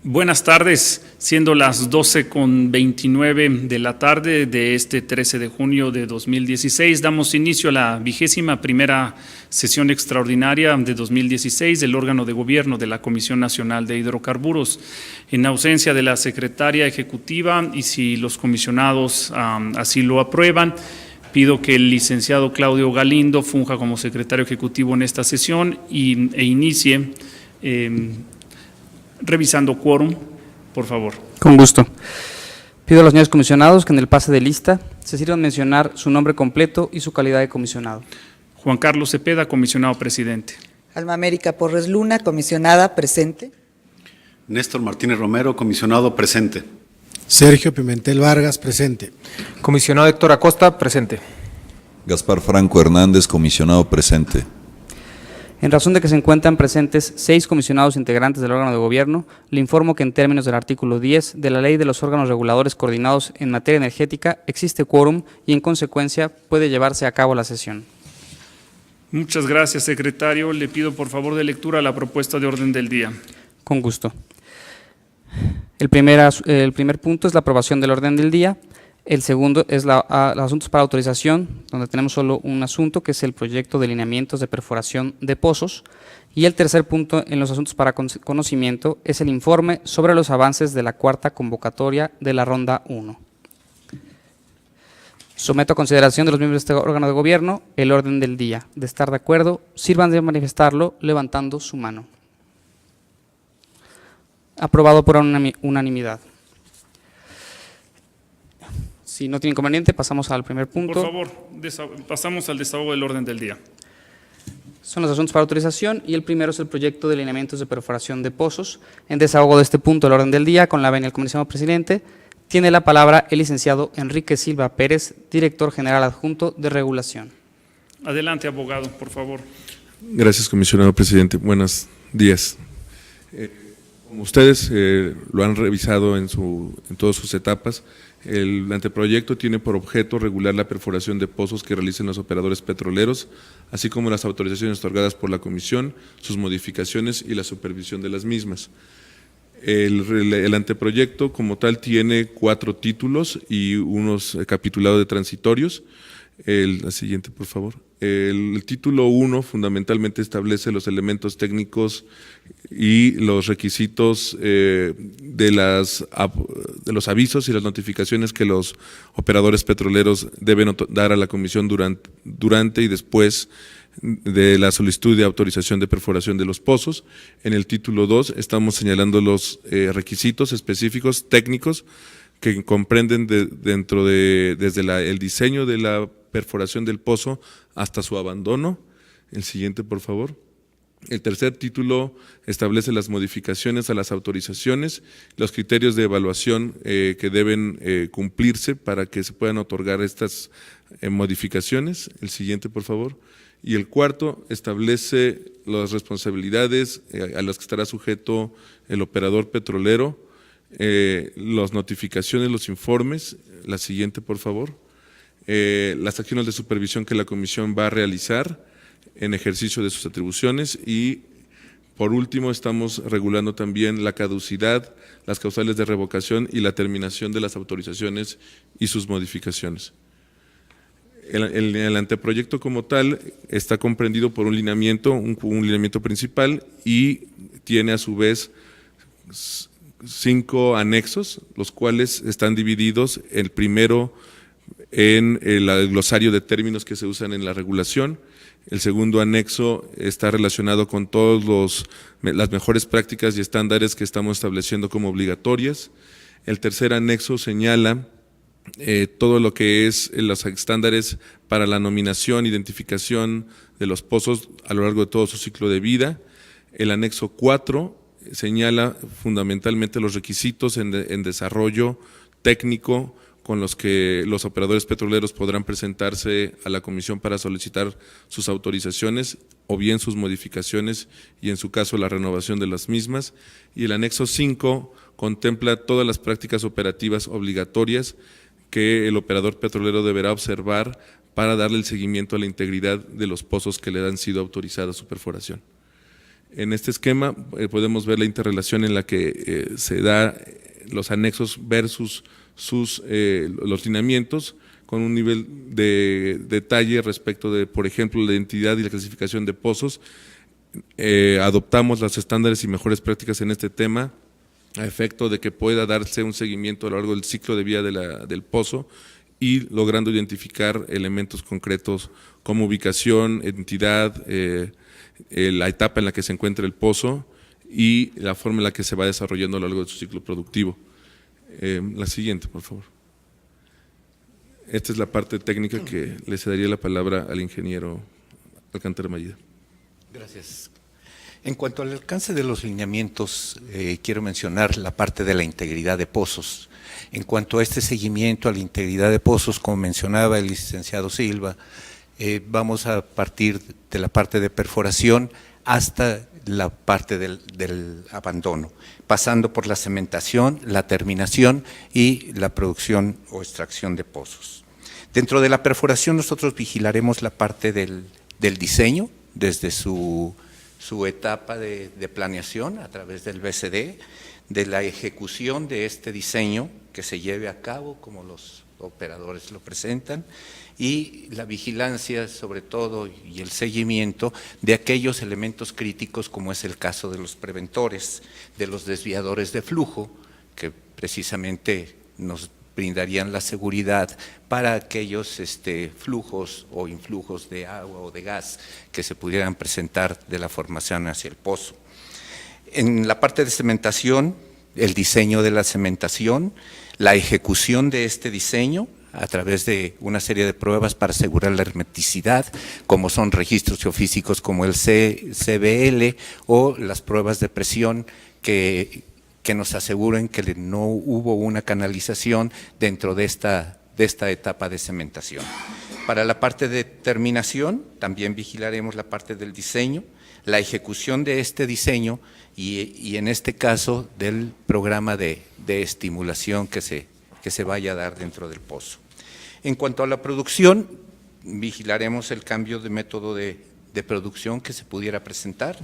Buenas tardes, siendo las 12:29 de la tarde de este 13 de junio de 2016, damos inicio a la 21ª sesión extraordinaria de 2016 del órgano de gobierno de la Comisión Nacional de Hidrocarburos. En ausencia de la secretaria ejecutiva y si los comisionados así lo aprueban, pido que el licenciado Claudio Galindo funja como secretario ejecutivo en esta sesión e inicie revisando quórum, por favor. Con gusto. Pido a los señores comisionados que en el pase de lista se sirvan mencionar su nombre completo y su calidad de comisionado. Juan Carlos Cepeda, comisionado presidente. Alma América Porres Luna, comisionada, presente. Néstor Martínez Romero, comisionado, presente. Sergio Pimentel Vargas, presente. Comisionado Héctor Acosta, presente. Gaspar Franco Hernández, comisionado, presente. En razón de que se encuentran presentes 6 comisionados integrantes del órgano de gobierno, le informo que en términos del artículo 10 de la Ley de los órganos reguladores coordinados en materia energética existe quórum y en consecuencia puede llevarse a cabo la sesión. Muchas gracias, secretario. Le pido por favor de lectura la propuesta de orden del día. Con gusto. El primer punto es la aprobación del orden del día. El segundo es los asuntos para autorización, donde tenemos solo un asunto, que es el proyecto de lineamientos de perforación de pozos. Y el tercer punto en los asuntos para conocimiento es el informe sobre los avances de la cuarta convocatoria de la ronda 1. Someto a consideración de los miembros de este órgano de gobierno el orden del día. De estar de acuerdo, sirvan de manifestarlo levantando su mano. Aprobado por unanimidad. Si no tiene inconveniente, pasamos al primer punto. Por favor, pasamos al desahogo del orden del día. Son los asuntos para autorización y el primero es el proyecto de lineamientos de perforación de pozos. En desahogo de este punto del orden del día, con la venia del comisionado presidente, tiene la palabra el licenciado Enrique Silva Pérez, director general adjunto de regulación. Adelante, abogado, por favor. Gracias, comisionado presidente. Buenos días. Como ustedes lo han revisado en todas sus etapas, el anteproyecto tiene por objeto regular la perforación de pozos que realicen los operadores petroleros, así como las autorizaciones otorgadas por la Comisión, sus modificaciones y la supervisión de las mismas. El anteproyecto como tal tiene 4 títulos y unos capitulados de transitorios. La siguiente, por favor. El título 1 fundamentalmente establece los elementos técnicos y los requisitos de los avisos y las notificaciones que los operadores petroleros deben dar a la Comisión durante y después de la solicitud de autorización de perforación de los pozos. En el título 2 estamos señalando los requisitos específicos técnicos que comprenden desde el diseño de la perforación del pozo hasta su abandono. El siguiente, por favor. El tercer título establece las modificaciones a las autorizaciones, los criterios de evaluación que deben cumplirse para que se puedan otorgar estas modificaciones. El siguiente, por favor. Y el cuarto establece las responsabilidades a las que estará sujeto el operador petrolero, las notificaciones, los informes. La siguiente, por favor. Las acciones de supervisión que la Comisión va a realizar en ejercicio de sus atribuciones y, por último, estamos regulando también la caducidad, las causales de revocación y la terminación de las autorizaciones y sus modificaciones. El anteproyecto como tal está comprendido por un lineamiento principal y tiene a su vez 5 anexos, los cuales están divididos, el primero en el glosario de términos que se usan en la regulación. El segundo anexo está relacionado con todas las mejores prácticas y estándares que estamos estableciendo como obligatorias. El tercer anexo señala todo lo que es los estándares para la nominación, identificación de los pozos a lo largo de todo su ciclo de vida. El anexo 4 señala fundamentalmente los requisitos en desarrollo técnico con los que los operadores petroleros podrán presentarse a la Comisión para solicitar sus autorizaciones o bien sus modificaciones y en su caso la renovación de las mismas. Y el anexo 5 contempla todas las prácticas operativas obligatorias que el operador petrolero deberá observar para darle el seguimiento a la integridad de los pozos que le han sido autorizadas su perforación. En este esquema podemos ver la interrelación en la que se da los anexos versus los lineamientos, con un nivel de detalle respecto de, por ejemplo, la identidad y la clasificación de pozos. Adoptamos los estándares y mejores prácticas en este tema, a efecto de que pueda darse un seguimiento a lo largo del ciclo de vida del pozo y logrando identificar elementos concretos como ubicación, entidad, la etapa en la que se encuentra el pozo y la forma en la que se va desarrollando a lo largo de su ciclo productivo. La siguiente, por favor. Esta es la parte técnica que le cedería la palabra al ingeniero Alcántara Mallida. Gracias. En cuanto al alcance de los lineamientos, quiero mencionar la parte de la integridad de pozos. En cuanto a este seguimiento a la integridad de pozos, como mencionaba el licenciado Silva, vamos a partir de la parte de perforación hasta la parte del abandono, pasando por la cementación, la terminación y la producción o extracción de pozos. Dentro de la perforación nosotros vigilaremos la parte del diseño, desde su etapa de planeación a través del BCD, de la ejecución de este diseño que se lleve a cabo como los operadores lo presentan, y la vigilancia sobre todo y el seguimiento de aquellos elementos críticos como es el caso de los preventores, de los desviadores de flujo, que precisamente nos brindarían la seguridad para aquellos flujos o influjos de agua o de gas que se pudieran presentar de la formación hacia el pozo. En la parte de cementación, el diseño de la cementación, la ejecución de este diseño a través de una serie de pruebas para asegurar la hermeticidad, como son registros geofísicos como el CBL o las pruebas de presión que nos aseguren que no hubo una canalización dentro de esta etapa de cementación. Para la parte de terminación, también vigilaremos la parte del diseño, la ejecución de este diseño y en este caso del programa de estimulación que se vaya a dar dentro del pozo. En cuanto a la producción, vigilaremos el cambio de método de producción que se pudiera presentar,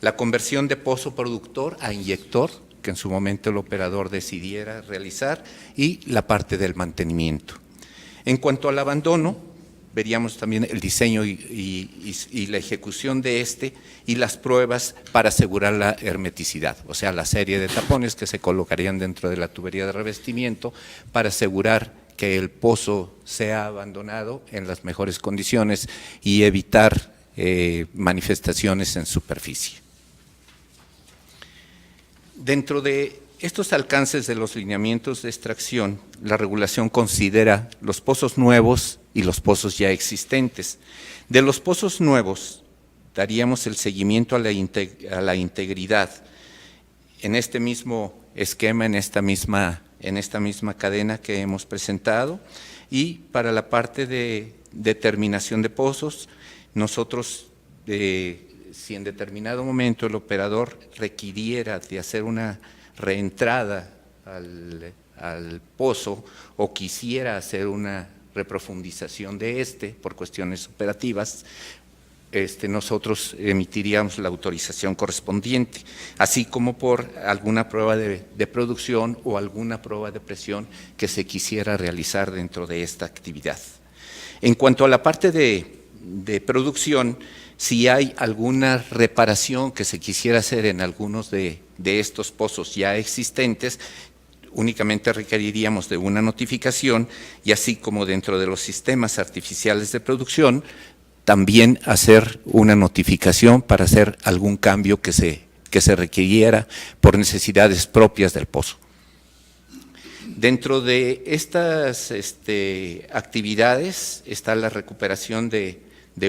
la conversión de pozo productor a inyector, que en su momento el operador decidiera realizar, y la parte del mantenimiento. En cuanto al abandono, veríamos también el diseño y la ejecución de y las pruebas para asegurar la hermeticidad, o sea, la serie de tapones que se colocarían dentro de la tubería de revestimiento para asegurar que el pozo sea abandonado en las mejores condiciones y evitar manifestaciones en superficie. Dentro de estos alcances de los lineamientos de extracción, la regulación considera los pozos nuevos y los pozos ya existentes. De los pozos nuevos, daríamos el seguimiento a la integridad en este mismo esquema, en esta misma cadena que hemos presentado, y para la parte de determinación de pozos, nosotros si en determinado momento el operador requiriera de hacer una reentrada al pozo o quisiera hacer una reprofundización de por cuestiones operativas, nosotros emitiríamos la autorización correspondiente, así como por alguna prueba de producción o alguna prueba de presión que se quisiera realizar dentro de esta actividad. En cuanto a la parte de producción, si hay alguna reparación que se quisiera hacer en algunos de estos pozos ya existentes, únicamente requeriríamos de una notificación, y así como dentro de los sistemas artificiales de producción, también hacer una notificación para hacer algún cambio que se requiriera por necesidades propias del pozo. Dentro de estas actividades está la recuperación de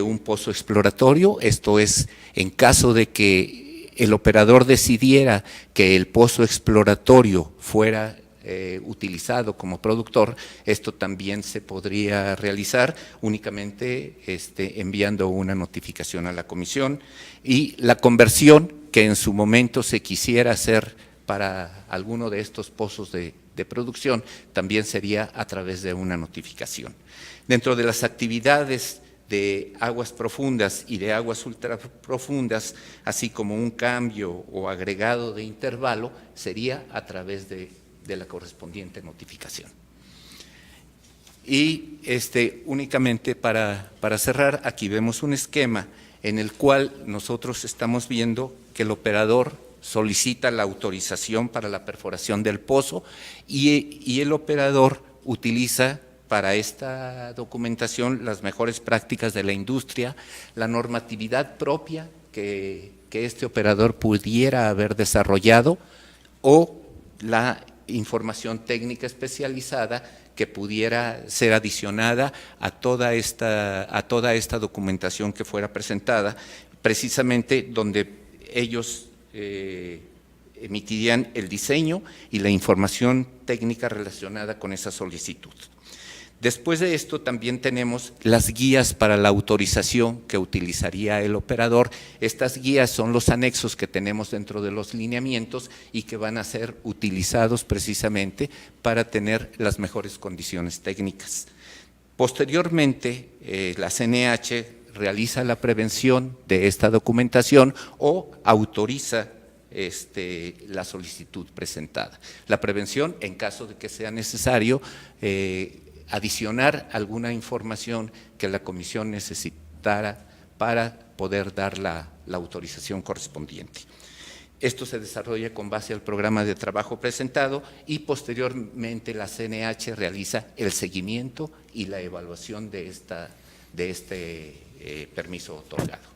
un pozo exploratorio, esto es en caso de que el operador decidiera que el pozo exploratorio fuera utilizado como productor, esto también se podría realizar únicamente enviando una notificación a la comisión, y la conversión que en su momento se quisiera hacer para alguno de estos pozos de producción también sería a través de una notificación. Dentro de las actividades de aguas profundas y de aguas ultraprofundas, así como un cambio o agregado de intervalo, sería a través de la correspondiente notificación. Y únicamente para cerrar, aquí vemos un esquema en el cual nosotros estamos viendo que el operador solicita la autorización para la perforación del pozo y el operador utiliza para esta documentación las mejores prácticas de la industria, la normatividad propia que este operador pudiera haber desarrollado o la información técnica especializada que pudiera ser adicionada a toda esta documentación que fuera presentada, precisamente donde ellos emitirían el diseño y la información técnica relacionada con esa solicitud. Después de esto también tenemos las guías para la autorización que utilizaría el operador. Estas guías son los anexos que tenemos dentro de los lineamientos y que van a ser utilizados precisamente para tener las mejores condiciones técnicas. Posteriormente, la CNH realiza la prevención de esta documentación o autoriza la solicitud presentada. La prevención, en caso de que sea necesario, adicionar alguna información que la comisión necesitara para poder dar la autorización correspondiente. Esto se desarrolla con base al programa de trabajo presentado y posteriormente la CNH realiza el seguimiento y la evaluación de este permiso otorgado.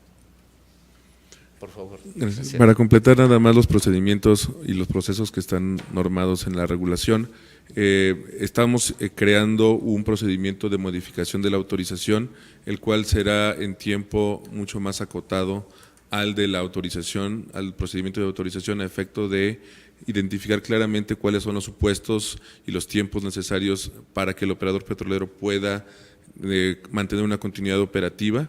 Por favor. Gracias. Para completar nada más los procedimientos y los procesos que están normados en la regulación, estamos creando un procedimiento de modificación de la autorización, el cual será en tiempo mucho más acotado al de la autorización, al procedimiento de autorización, a efecto de identificar claramente cuáles son los supuestos y los tiempos necesarios para que el operador petrolero pueda mantener una continuidad operativa.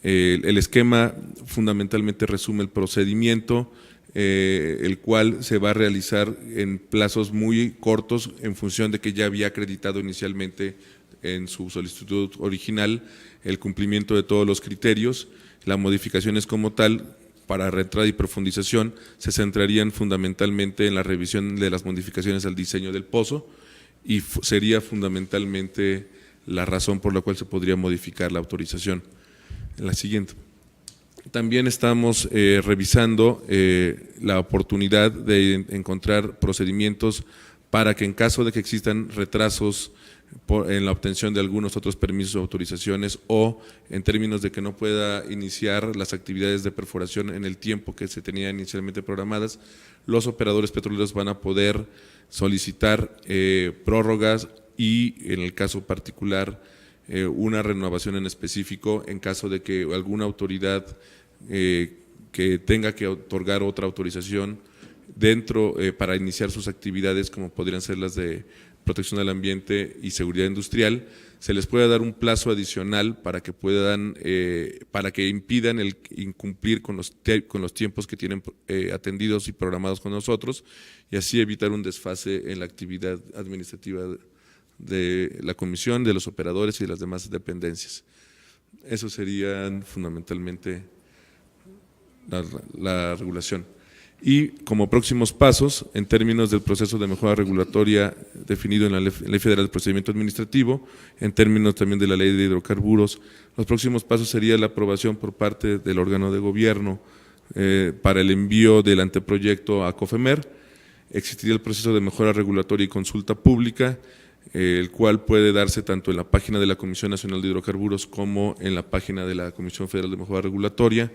El esquema fundamentalmente resume el procedimiento, el cual se va a realizar en plazos muy cortos en función de que ya había acreditado inicialmente en su solicitud original el cumplimiento de todos los criterios. Las modificaciones como tal, para reentrada y profundización, se centrarían fundamentalmente en la revisión de las modificaciones al diseño del pozo y sería fundamentalmente la razón por la cual se podría modificar la autorización. La siguiente. También estamos revisando la oportunidad de encontrar procedimientos para que en caso de que existan retrasos en la obtención de algunos otros permisos o autorizaciones o en términos de que no pueda iniciar las actividades de perforación en el tiempo que se tenían inicialmente programadas, los operadores petroleros van a poder solicitar prórrogas y en el caso particular una renovación en específico en caso de que alguna autoridad que tenga que otorgar otra autorización dentro para iniciar sus actividades, como podrían ser las de protección del ambiente y seguridad industrial, se les pueda dar un plazo adicional para que puedan, para que impidan el incumplir con los tiempos que tienen atendidos y programados con nosotros y así evitar un desfase en la actividad administrativa de la comisión, de los operadores y de las demás dependencias. Eso serían fundamentalmente la regulación. Y como próximos pasos, en términos del proceso de mejora regulatoria definido en la Ley Federal de Procedimiento Administrativo, en términos también de la Ley de Hidrocarburos, los próximos pasos sería la aprobación por parte del órgano de gobierno para el envío del anteproyecto a COFEMER. Existiría el proceso de mejora regulatoria y consulta pública, el cual puede darse tanto en la página de la Comisión Nacional de Hidrocarburos como en la página de la Comisión Federal de Mejora Regulatoria,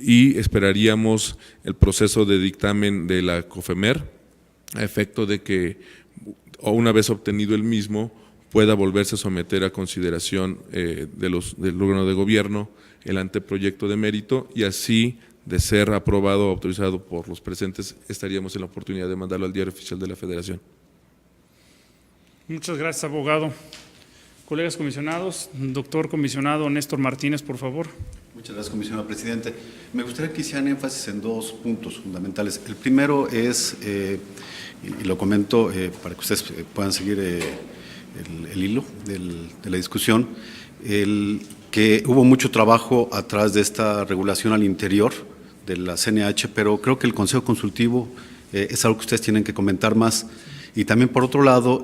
y esperaríamos el proceso de dictamen de la COFEMER a efecto de que, una vez obtenido el mismo, pueda volverse a someter a consideración del órgano de gobierno el anteproyecto de mérito y así, de ser aprobado o autorizado por los presentes, estaríamos en la oportunidad de mandarlo al Diario Oficial de la Federación. Muchas gracias, abogado. Colegas comisionados, doctor comisionado Néstor Martínez, por favor. Muchas gracias, comisionado presidente. Me gustaría que hicieran énfasis en dos puntos fundamentales. El primero es, y lo comento para que ustedes puedan seguir el hilo de la discusión, que hubo mucho trabajo atrás de esta regulación al interior de la CNH, pero creo que el Consejo Consultivo es algo que ustedes tienen que comentar más. Y también, por otro lado,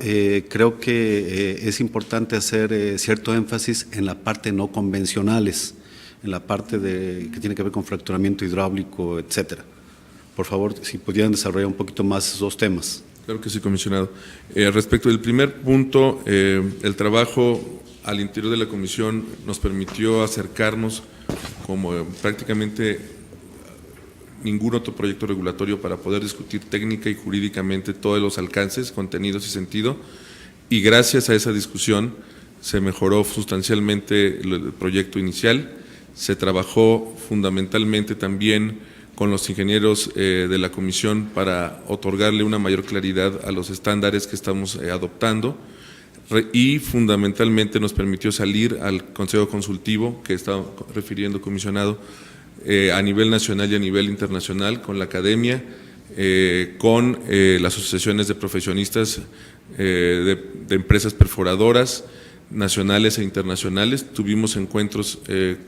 creo que es importante hacer cierto énfasis en la parte no convencionales, en la parte que tiene que ver con fracturamiento hidráulico, etcétera. Por favor, si pudieran desarrollar un poquito más esos dos temas. Claro que sí, comisionado. Respecto del primer punto, el trabajo al interior de la comisión nos permitió acercarnos como prácticamente ningún otro proyecto regulatorio para poder discutir técnica y jurídicamente todos los alcances, contenidos y sentido, y gracias a esa discusión se mejoró sustancialmente el proyecto inicial, se trabajó fundamentalmente también con los ingenieros de la comisión para otorgarle una mayor claridad a los estándares que estamos adoptando, y fundamentalmente nos permitió salir al Consejo Consultivo, que está refiriendo, comisionado, a nivel nacional y a nivel internacional, con la academia, con las asociaciones de profesionistas de empresas perforadoras nacionales e internacionales. Tuvimos encuentros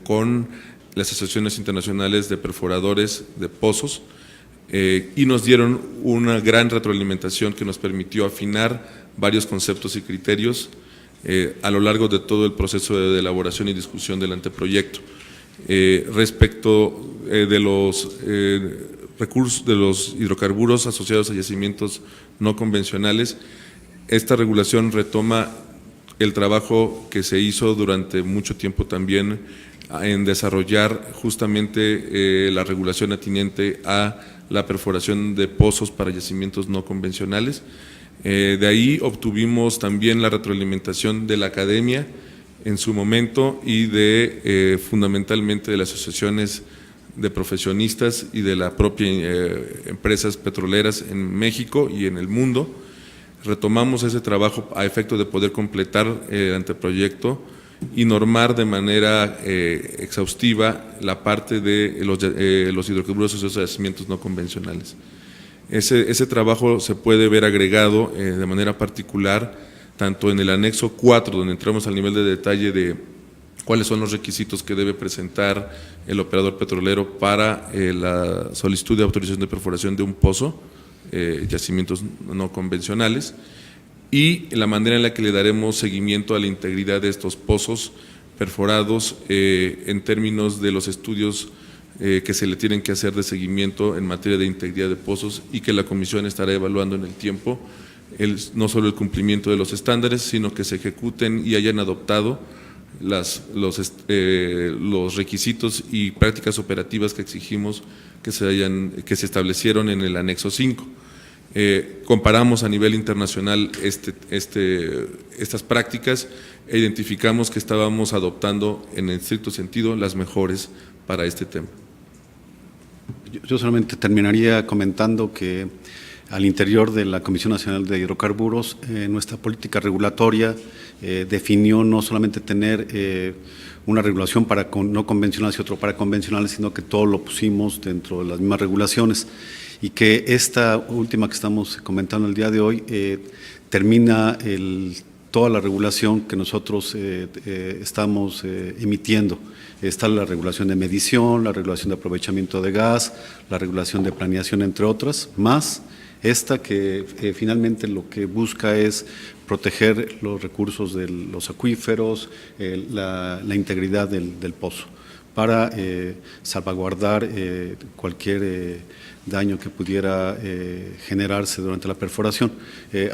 con las asociaciones internacionales de perforadores de pozos y nos dieron una gran retroalimentación que nos permitió afinar varios conceptos y criterios a lo largo de todo el proceso de elaboración y discusión del anteproyecto. Respecto de los recursos de los hidrocarburos asociados a yacimientos no convencionales, esta regulación retoma el trabajo que se hizo durante mucho tiempo también en desarrollar justamente la regulación atinente a la perforación de pozos para yacimientos no convencionales. De ahí obtuvimos también la retroalimentación de la academia en su momento y de fundamentalmente de las asociaciones de profesionistas y de las propias empresas petroleras en México y en el mundo. Retomamos ese trabajo a efecto de poder completar el anteproyecto y normar de manera exhaustiva la parte de los hidrocarburos asociados a yacimientos no convencionales. Ese trabajo se puede ver agregado de manera particular tanto en el anexo 4, donde entramos al nivel de detalle de cuáles son los requisitos que debe presentar el operador petrolero para la solicitud de autorización de perforación de un pozo, yacimientos no convencionales, y la manera en la que le daremos seguimiento a la integridad de estos pozos perforados en términos de los estudios que se le tienen que hacer de seguimiento en materia de integridad de pozos y que la comisión estará evaluando en el tiempo, no solo el cumplimiento de los estándares, sino que se ejecuten y hayan adoptado los requisitos y prácticas operativas que exigimos que se establecieron en el anexo 5. Comparamos a nivel internacional estas prácticas e identificamos que estábamos adoptando en estricto sentido las mejores para este tema. Yo solamente terminaría comentando que al interior de la Comisión Nacional de Hidrocarburos, nuestra política regulatoria definió no solamente tener una regulación para no convencionales y otro para convencionales, sino que todo lo pusimos dentro de las mismas regulaciones, y que esta última que estamos comentando el día de hoy termina toda la regulación que nosotros estamos emitiendo. Está la regulación de medición, la regulación de aprovechamiento de gas, la regulación de planeación, entre otras, más esta que finalmente lo que busca es proteger los recursos de los acuíferos, la integridad del pozo, para salvaguardar cualquier daño que pudiera generarse durante la perforación.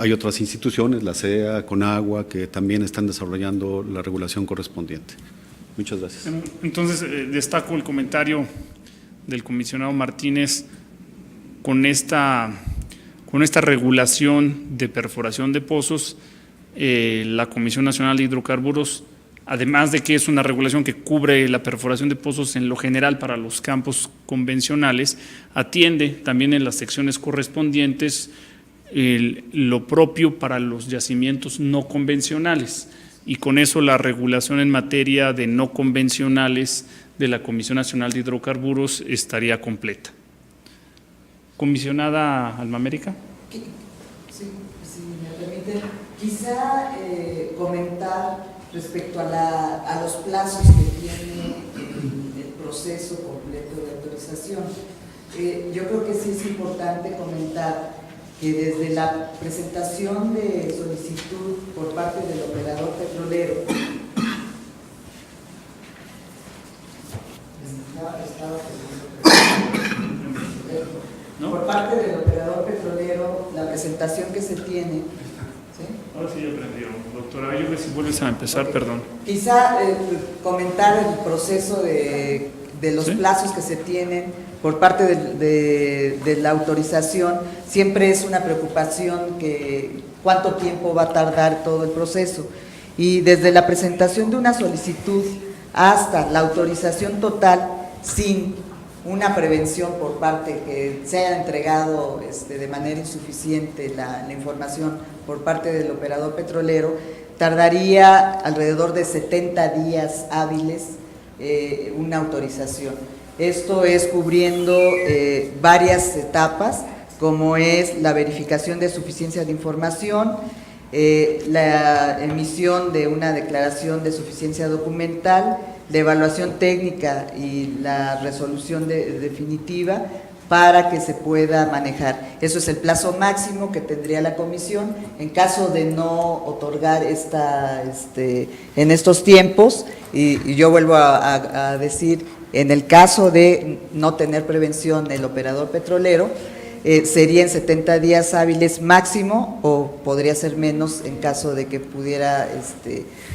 Hay otras instituciones, la CEA, Conagua, que también están desarrollando la regulación correspondiente. Muchas gracias. Entonces, destaco el comentario del comisionado Martínez con esta regulación de perforación de pozos. La Comisión Nacional de Hidrocarburos, además de que es una regulación que cubre la perforación de pozos en lo general para los campos convencionales, atiende también en las secciones correspondientes lo propio para los yacimientos no convencionales, y con eso la regulación en materia de no convencionales de la Comisión Nacional de Hidrocarburos estaría completa. Comisionada Alma América. Sí, si me permite. Quizá comentar respecto a los plazos que tiene el proceso completo de autorización. Yo creo que sí es importante comentar que desde la presentación de solicitud por parte del operador petrolero, por parte del operador petrolero, la presentación que se tiene. ¿Sí? Ahora sí ya aprendió. Doctora, ayúdame si vuelves a empezar, perdón. Quizá comentar el proceso de los plazos que se tienen por parte de la autorización. Siempre es una preocupación que cuánto tiempo va a tardar todo el proceso. Y desde la presentación de una solicitud hasta la autorización total, sin una prevención por parte que se haya entregado de manera insuficiente la información por parte del operador petrolero, tardaría alrededor de 70 días hábiles una autorización. Esto es cubriendo varias etapas, como es la verificación de suficiencia de información, la emisión de una declaración de suficiencia documental, la evaluación técnica y la resolución definitiva para que se pueda manejar. Eso es el plazo máximo que tendría la comisión. En caso de no otorgar en estos tiempos, y yo vuelvo a decir, en el caso de no tener prevención el operador petrolero, serían 70 días hábiles máximo, o podría ser menos en caso de que pudiera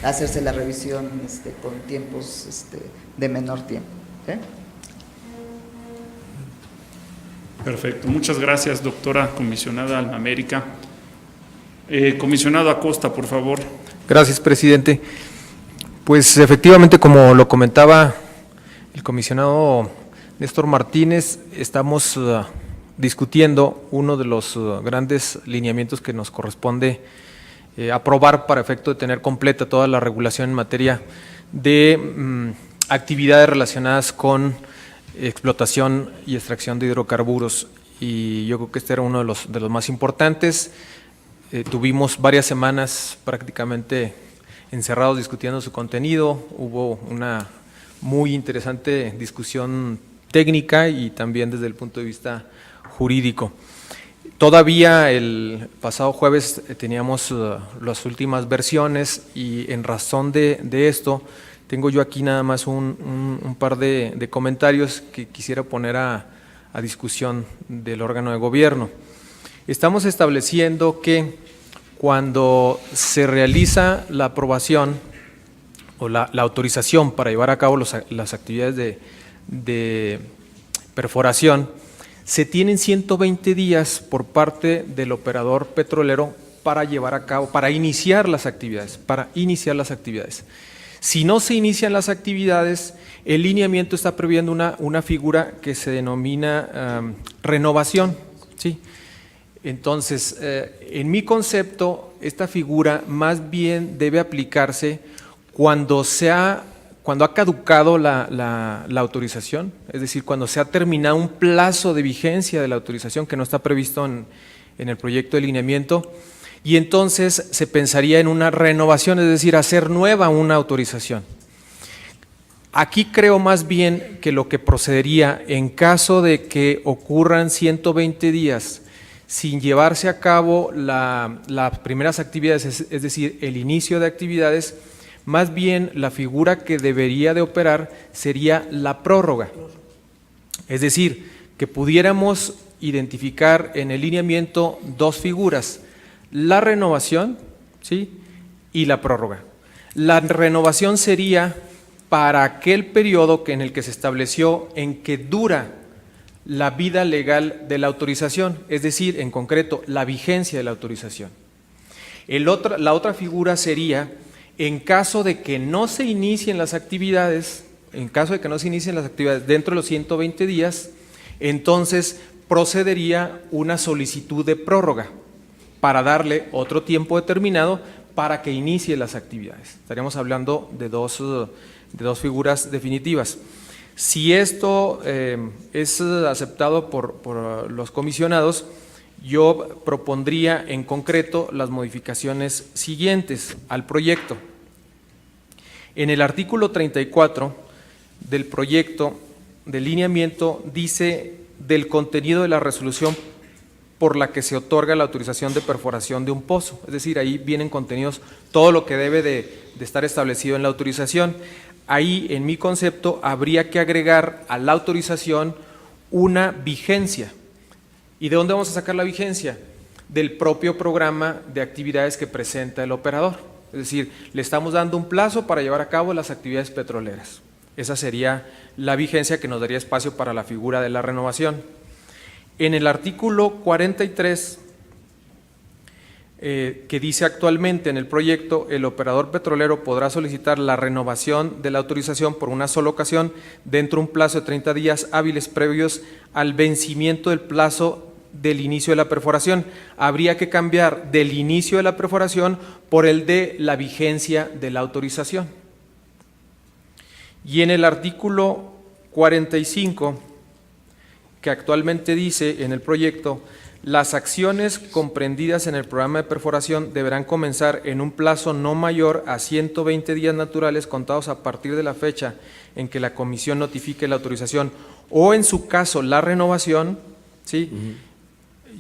hacerse la revisión con tiempos de menor tiempo. ¿Okay? Perfecto. Muchas gracias, doctora comisionada Alma América. Comisionado Acosta, por favor. Gracias, presidente. Pues efectivamente, como lo comentaba el comisionado Néstor Martínez, estamos discutiendo uno de los grandes lineamientos que nos corresponde aprobar para efecto de tener completa toda la regulación en materia de actividades relacionadas con explotación y extracción de hidrocarburos, y yo creo que este era uno de los más importantes. Tuvimos varias semanas prácticamente encerrados discutiendo su contenido, hubo una muy interesante discusión técnica y también desde el punto de vista jurídico. Todavía el pasado jueves teníamos las últimas versiones, y en razón de esto tengo yo aquí nada más un par de comentarios que quisiera poner a discusión del órgano de gobierno. Estamos estableciendo que cuando se realiza la aprobación o la autorización para llevar a cabo las actividades de perforación, se tienen 120 días por parte del operador petrolero para llevar a cabo, para iniciar las actividades. Si no se inician las actividades, el lineamiento está previendo una figura que se denomina renovación, ¿sí? Entonces, en mi concepto, esta figura más bien debe aplicarse cuando ha caducado la autorización, es decir, cuando se ha terminado un plazo de vigencia de la autorización que no está previsto en el proyecto de lineamiento, y entonces se pensaría en una renovación, es decir, hacer nueva una autorización. Aquí creo más bien que lo que procedería en caso de que ocurran 120 días sin llevarse a cabo las primeras actividades, es decir, el inicio de actividades, más bien la figura que debería de operar sería la prórroga. Es decir, que pudiéramos identificar en el lineamiento dos figuras: la renovación, ¿sí?, y la prórroga. La renovación sería para aquel periodo en el que se estableció en que dura la vida legal de la autorización, es decir, en concreto, la vigencia de la autorización. La otra figura sería en caso de que no se inicien las actividades, dentro de los 120 días, entonces procedería una solicitud de prórroga para darle otro tiempo determinado para que inicie las actividades. Estaríamos hablando de dos figuras definitivas. Si esto es aceptado por los comisionados, yo propondría en concreto las modificaciones siguientes al proyecto. En el artículo 34 del proyecto de lineamiento dice del contenido de la resolución por la que se otorga la autorización de perforación de un pozo. Es decir, ahí vienen contenidos todo lo que debe de estar establecido en la autorización. Ahí, en mi concepto, habría que agregar a la autorización una vigencia. ¿Y de dónde vamos a sacar la vigencia? Del propio programa de actividades que presenta el operador. Es decir, le estamos dando un plazo para llevar a cabo las actividades petroleras. Esa sería la vigencia que nos daría espacio para la figura de la renovación. En el artículo 43, que dice actualmente en el proyecto, el operador petrolero podrá solicitar la renovación de la autorización por una sola ocasión dentro de un plazo de 30 días hábiles previos al vencimiento del plazo del inicio de la perforación. Habría que cambiar del inicio de la perforación por el de la vigencia de la autorización. Y en el artículo 45, que actualmente dice en el proyecto, las acciones comprendidas en el programa de perforación deberán comenzar en un plazo no mayor a 120 días naturales contados a partir de la fecha en que la comisión notifique la autorización o en su caso la renovación, ¿sí?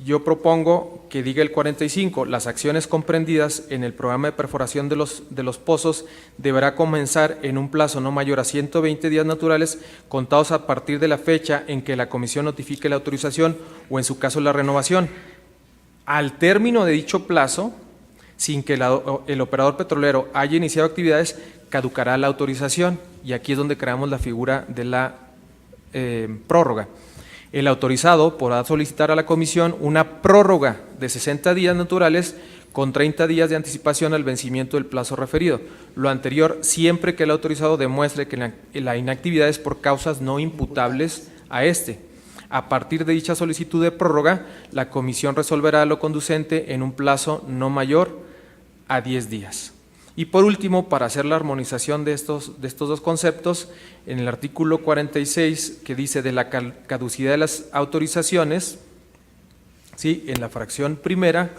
Yo propongo que diga el 45, las acciones comprendidas en el programa de perforación de los pozos deberá comenzar en un plazo no mayor a 120 días naturales contados a partir de la fecha en que la comisión notifique la autorización o en su caso la renovación. Al término de dicho plazo, sin que el operador petrolero haya iniciado actividades, caducará la autorización y aquí es donde creamos la figura de la prórroga. El autorizado podrá solicitar a la comisión una prórroga de 60 días naturales con 30 días de anticipación al vencimiento del plazo referido. Lo anterior siempre que el autorizado demuestre que la inactividad es por causas no imputables a éste. A partir de dicha solicitud de prórroga, la comisión resolverá lo conducente en un plazo no mayor a 10 días. Y por último, para hacer la armonización de estos dos conceptos, en el artículo 46, que dice de la caducidad de las autorizaciones, ¿sí? En la fracción primera,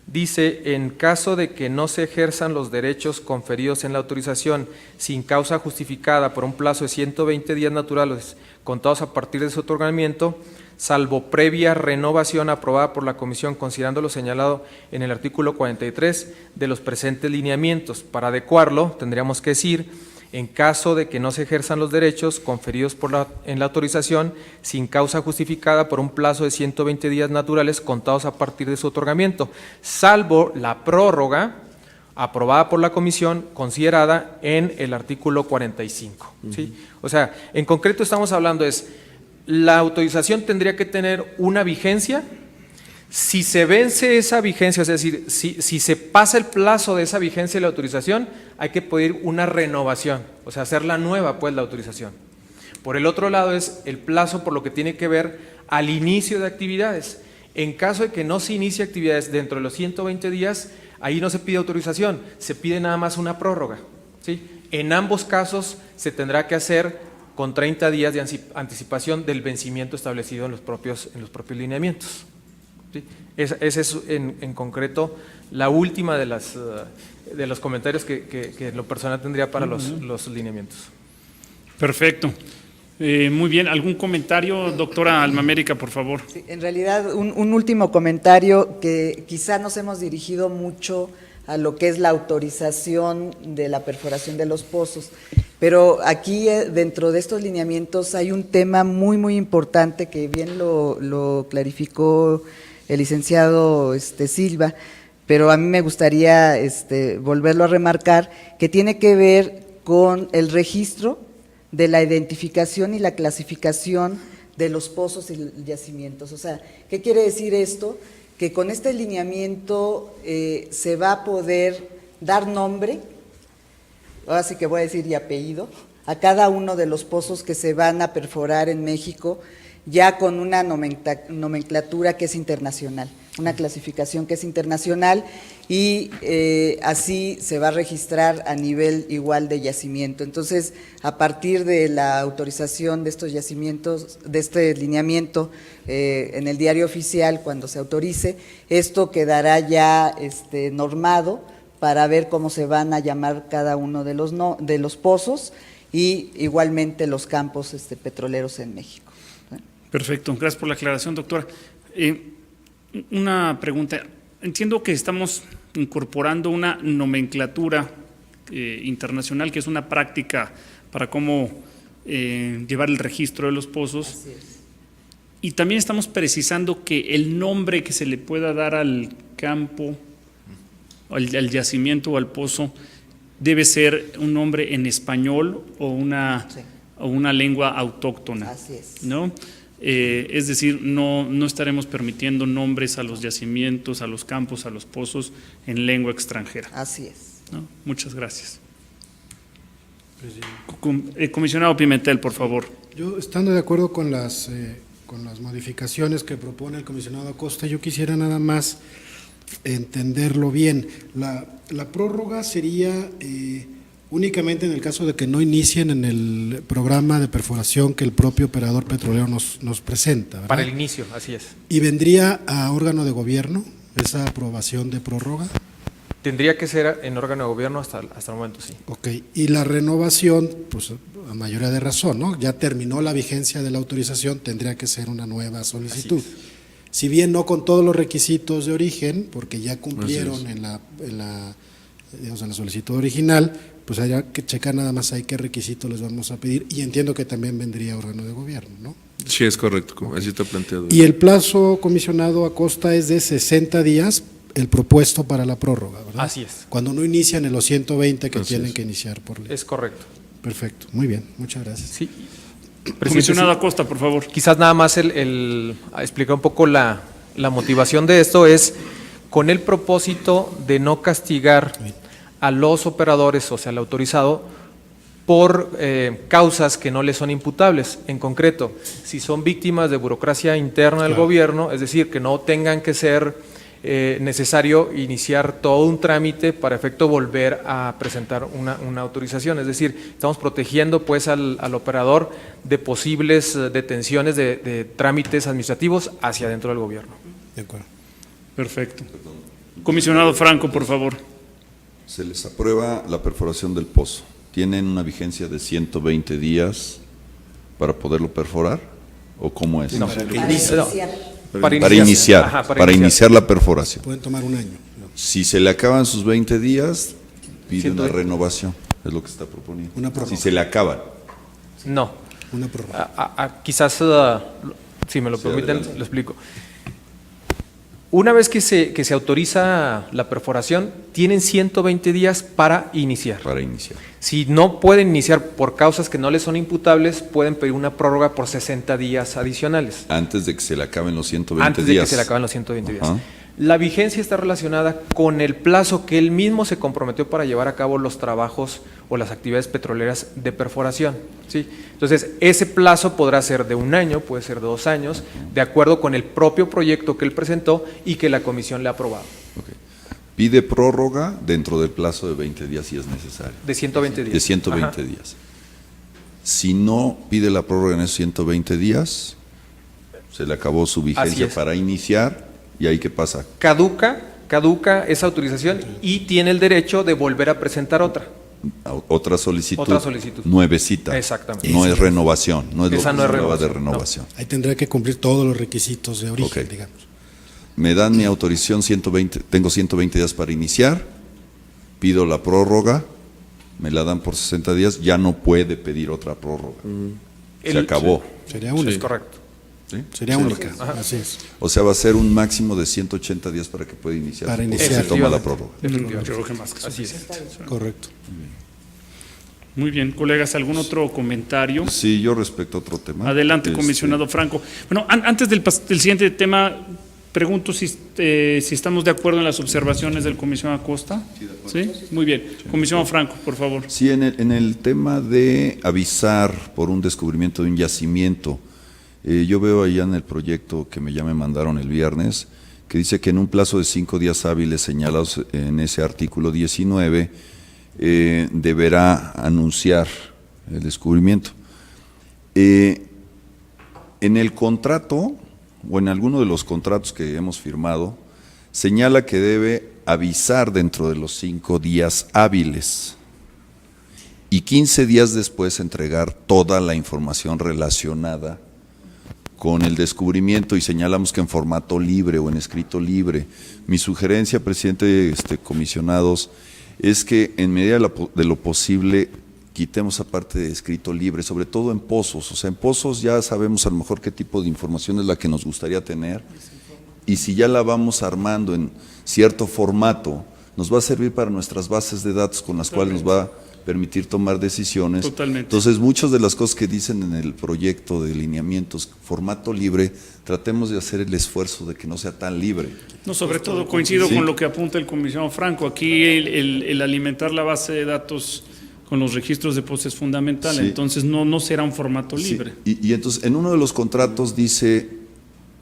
dice, en caso de que no se ejerzan los derechos conferidos en la autorización sin causa justificada por un plazo de 120 días naturales contados a partir de su otorgamiento, salvo previa renovación aprobada por la comisión considerando lo señalado en el artículo 43 de los presentes lineamientos. Para adecuarlo, tendríamos que decir, en caso de que no se ejerzan los derechos conferidos en la autorización sin causa justificada por un plazo de 120 días naturales contados a partir de su otorgamiento, salvo la prórroga aprobada por la comisión considerada en el artículo 45. ¿Sí? O sea, en concreto estamos hablando la autorización tendría que tener una vigencia. Si se vence esa vigencia, es decir, si se pasa el plazo de esa vigencia de la autorización, hay que pedir una renovación, o sea, hacerla nueva, pues, la autorización. Por el otro lado es el plazo por lo que tiene que ver al inicio de actividades. En caso de que no se inicie actividades dentro de los 120 días, ahí no se pide autorización, se pide nada más una prórroga, ¿sí? En ambos casos se tendrá que hacer con 30 días de anticipación del vencimiento establecido en los propios lineamientos. ¿Sí? Esa es en concreto la última de los comentarios que en lo personal tendría para los lineamientos. Perfecto. Muy bien, ¿algún comentario, doctora Alma América, por favor? Sí, en realidad, un último comentario que quizá nos hemos dirigido mucho a lo que es la autorización de la perforación de los pozos, pero aquí dentro de estos lineamientos hay un tema muy, muy importante que bien lo clarificó el licenciado Silva, pero a mí me gustaría volverlo a remarcar, que tiene que ver con el registro de la identificación y la clasificación de los pozos y yacimientos. O sea, ¿qué quiere decir esto? Que con este lineamiento se va a poder dar nombre, ahora sí que voy a decir y apellido, a cada uno de los pozos que se van a perforar en México, ya con una nomenclatura que es internacional. una clasificación que es internacional y así se va a registrar a nivel igual de yacimiento. Entonces, a partir de la autorización de estos yacimientos, de este lineamiento en el diario oficial, cuando se autorice, esto quedará ya normado para ver cómo se van a llamar cada uno de los pozos y igualmente los campos petroleros en México. Perfecto, gracias por la aclaración, doctora. Una pregunta. Entiendo que estamos incorporando una nomenclatura internacional, que es una práctica para cómo llevar el registro de los pozos. Así es. Y también estamos precisando que el nombre que se le pueda dar al campo, al yacimiento o al pozo, debe ser un nombre en español o una lengua autóctona. Así es. ¿No? Es decir, no estaremos permitiendo nombres a los yacimientos, a los campos, a los pozos en lengua extranjera. Así es. ¿No? Muchas gracias. Comisionado Pimentel, por favor. Yo, estando de acuerdo con las modificaciones que propone el comisionado Acosta, yo quisiera nada más entenderlo bien. La prórroga sería únicamente en el caso de que no inicien en el programa de perforación que el propio operador petrolero nos presenta, ¿verdad? Para el inicio, así es. ¿Y vendría a órgano de gobierno esa aprobación de prórroga? Tendría que ser en órgano de gobierno hasta el momento, sí. Ok, y la renovación, pues a mayoría de razón, ¿no? Ya terminó la vigencia de la autorización, tendría que ser una nueva solicitud. Si bien no con todos los requisitos de origen, porque ya cumplieron en la solicitud original, pues haya que checar nada más ahí qué requisitos les vamos a pedir, y entiendo que también vendría órgano de gobierno, ¿no? Sí, es correcto, como así está planteado. Y el plazo, comisionado Acosta, es de 60 días, el propuesto para la prórroga, ¿verdad? Así es. Cuando no inician en los 120 que Así tienen es. que iniciar por ley. Es correcto. Perfecto, muy bien, muchas gracias. Sí. Comisionado sí, Acosta, por favor. quizás nada más explicar un poco la motivación de esto es con el propósito de no castigar a los operadores, o sea, al autorizado, por causas que no les son imputables. En concreto, si son víctimas de burocracia interna del gobierno, es decir, que no tengan que ser necesario iniciar todo un trámite para efecto volver a presentar una autorización. Es decir, estamos protegiendo pues al operador de posibles detenciones de trámites administrativos hacia dentro del gobierno. De acuerdo. Perfecto. Comisionado Franco, por favor. Se les aprueba la perforación del pozo. ¿Tienen una vigencia de 120 días para poderlo perforar? ¿O cómo es? No. Para iniciar. Ajá, Para iniciar la perforación. Pueden tomar un año, ¿no? Si se le acaban sus 20 días, pide 120. una renovación. Es lo que está proponiendo. Una prórroga. Si se le acaban. No. Una prórroga. Quizás, si me lo Sí, permiten, adelante. lo explico. Una vez que se autoriza la perforación, tienen 120 días para iniciar. Para iniciar. Si no pueden iniciar por causas que no les son imputables, pueden pedir una prórroga por 60 días adicionales. Antes de que se le acaben los 120 Antes de días. que se le acaben los 120 días. Ajá. La vigencia está relacionada con el plazo que él mismo se comprometió para llevar a cabo los trabajos o las actividades petroleras de perforación, ¿sí? Entonces, ese plazo podrá ser de 1 año, puede ser de 2 años, de acuerdo con el propio proyecto que él presentó y que la comisión le ha aprobado. Ok. Pide prórroga dentro del plazo de 20 días si es necesario. De 120 días. De 120 Ajá. días. Si no pide la prórroga en esos 120 días, se le acabó su Así vigencia es. para iniciar, ¿y ahí qué pasa? Caduca esa autorización y tiene el derecho de volver a presentar otra. Otra solicitud. Otra solicitud. Nuevecita. Exactamente. No es renovación, no es lo Esa que no se es hablaba de renovación, no. renovación. Ahí tendrá que cumplir todos los requisitos de origen, Ok. digamos. Me dan mi autorización 120, tengo 120 días para iniciar, pido la prórroga, me la dan por 60 días, ya no puede pedir otra prórroga. Se acabó. Sería Es única. correcto. ¿Sí? Sería única, así es. O sea, va a ser un máximo de 180 días para que pueda iniciar. Para su pozo. iniciar. Se toma la Efectivamente. prórroga. Efectivamente. Yo creo que más que Así es. Correcto. Muy bien, colegas, ¿algún otro comentario? Sí, yo respecto a otro tema. Adelante, comisionado Franco. Bueno, antes del siguiente tema, pregunto si estamos de acuerdo en las observaciones del comisionado Acosta. Sí, muy bien. Comisionado Franco, por favor. Sí, en el tema de avisar por un descubrimiento de un yacimiento, yo veo allá en el proyecto que ya me mandaron el viernes, que dice que en un plazo de 5 días hábiles señalados en ese artículo 19, deberá anunciar el descubrimiento. En el contrato, o en alguno de los contratos que hemos firmado, señala que debe avisar dentro de los 5 días hábiles y 15 días después entregar toda la información relacionada con el descubrimiento, y señalamos que en formato libre o en escrito libre. Mi sugerencia, presidente, comisionados, es que en medida de lo posible quitemos aparte de escrito libre, sobre todo en pozos. O sea, en pozos ya sabemos a lo mejor qué tipo de información es la que nos gustaría tener, y si ya la vamos armando en cierto formato, nos va a servir para nuestras bases de datos con las cuales nos va a permitir tomar decisiones. Totalmente. Entonces, muchas de las cosas que dicen en el proyecto de lineamientos, formato libre, tratemos de hacer el esfuerzo de que no sea tan libre. No, sobre todo coincido con lo que apunta el comisionado Franco. Aquí el alimentar la base de datos con los registros de pozos es fundamental, entonces no será un formato libre. Y entonces, en uno de los contratos dice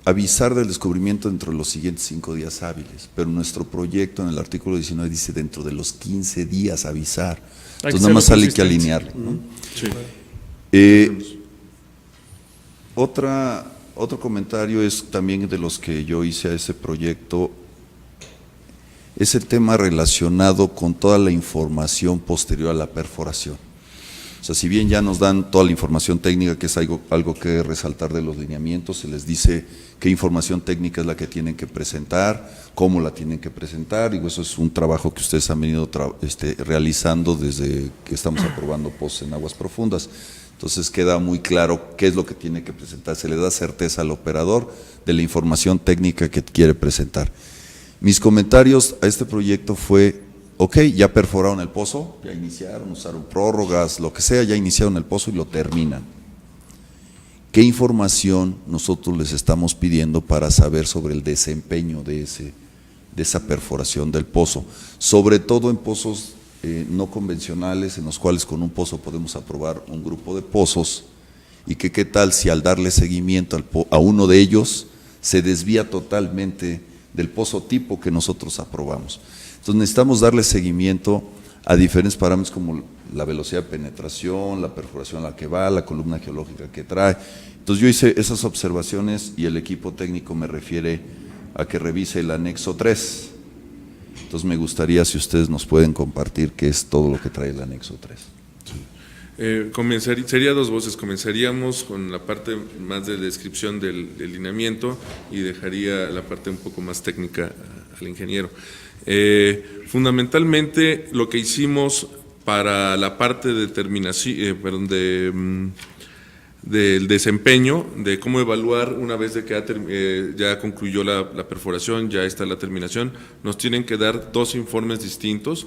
avisar del descubrimiento dentro de los siguientes 5 días hábiles, pero nuestro proyecto en el artículo 19 dice dentro de los 15 días avisar. Entonces nada más sale que alinearlo, ¿no? Otro comentario es también de los que yo hice a ese proyecto, es el tema relacionado con toda la información posterior a la perforación. O sea, si bien ya nos dan toda la información técnica, que es algo que resaltar de los lineamientos, se les dice qué información técnica es la que tienen que presentar, cómo la tienen que presentar, y eso es un trabajo que ustedes han venido realizando desde que estamos aprobando pozos en aguas profundas. Entonces queda muy claro qué es lo que tiene que presentar, se le da certeza al operador de la información técnica que quiere presentar. Mis comentarios a este proyecto fue: ok, ya perforaron el pozo, ya iniciaron, usaron prórrogas, lo que sea, ya iniciaron el pozo y lo terminan. ¿Qué información nosotros les estamos pidiendo para saber sobre el desempeño de esa perforación del pozo? Sobre todo en pozos no convencionales, en los cuales con un pozo podemos aprobar un grupo de pozos, y que qué tal si al darle seguimiento a uno de ellos se desvía totalmente del pozo tipo que nosotros aprobamos. Entonces necesitamos darle seguimiento a diferentes parámetros como la velocidad de penetración, la perforación a la que va, la columna geológica que trae. Entonces yo hice esas observaciones y el equipo técnico me refiere a que revise el anexo 3. Entonces me gustaría si ustedes nos pueden compartir qué es todo lo que trae el anexo 3. Sería dos voces, comenzaríamos con la parte más de descripción del lineamiento y dejaría la parte un poco más técnica al ingeniero. Fundamentalmente lo que hicimos para la parte de determinación, del desempeño, de cómo evaluar una vez de que ya concluyó la perforación, ya está la terminación, nos tienen que dar 2 informes distintos.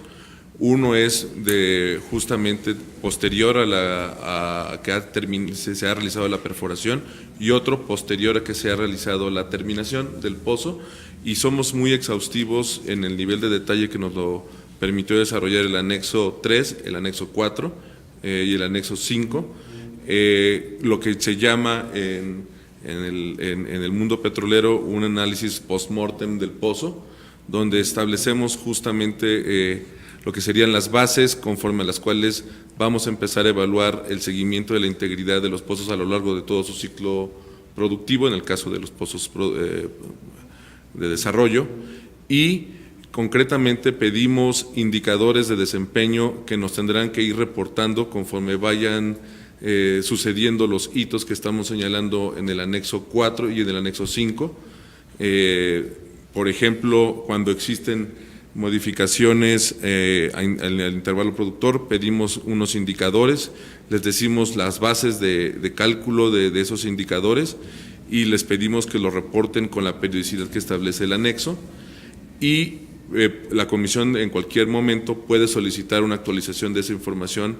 Uno es de justamente posterior a que se ha realizado la perforación, y otro posterior a que se ha realizado la terminación del pozo, y somos muy exhaustivos en el nivel de detalle que nos lo permitió desarrollar el anexo 3, el anexo 4 y el anexo 5, lo que se llama en el mundo petrolero un análisis post-mortem del pozo, donde establecemos justamente lo que serían las bases conforme a las cuales vamos a empezar a evaluar el seguimiento de la integridad de los pozos a lo largo de todo su ciclo productivo, en el caso de los pozos de desarrollo, y concretamente pedimos indicadores de desempeño que nos tendrán que ir reportando conforme vayan sucediendo los hitos que estamos señalando en el anexo 4 y en el anexo 5. Por ejemplo, cuando existen modificaciones en el intervalo productor, pedimos unos indicadores, les decimos las bases de cálculo de esos indicadores y les pedimos que lo reporten con la periodicidad que establece el anexo, y la comisión en cualquier momento puede solicitar una actualización de esa información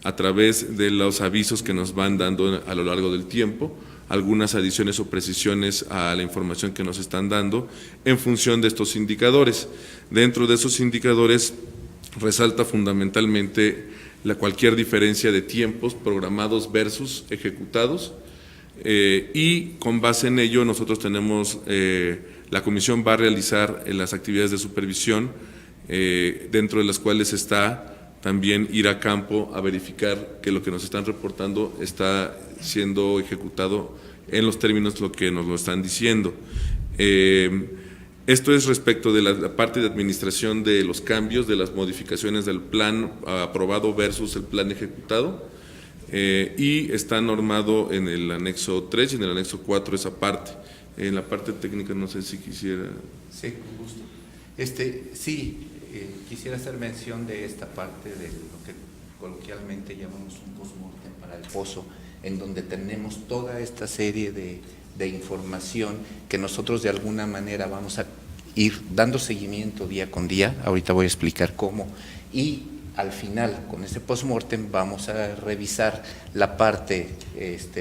a través de los avisos que nos van dando a lo largo del tiempo, algunas adiciones o precisiones a la información que nos están dando en función de estos indicadores. Dentro de esos indicadores resalta fundamentalmente cualquier diferencia de tiempos programados versus ejecutados, y con base en ello nosotros tenemos La comisión va a realizar las actividades de supervisión, dentro de las cuales está también ir a campo a verificar que lo que nos están reportando está siendo ejecutado en los términos lo que nos lo están diciendo. Esto es respecto de la parte de administración de los cambios, de las modificaciones del plan aprobado versus el plan ejecutado, y está normado en el anexo 3 y en el anexo 4 esa parte. En la parte técnica no sé si quisiera… Sí, con gusto. Quisiera hacer mención de esta parte de lo que coloquialmente llamamos un postmortem para el pozo, en donde tenemos toda esta serie de información que nosotros de alguna manera vamos a ir dando seguimiento día con día. Ahorita voy a explicar cómo, y al final con ese postmortem vamos a revisar la parte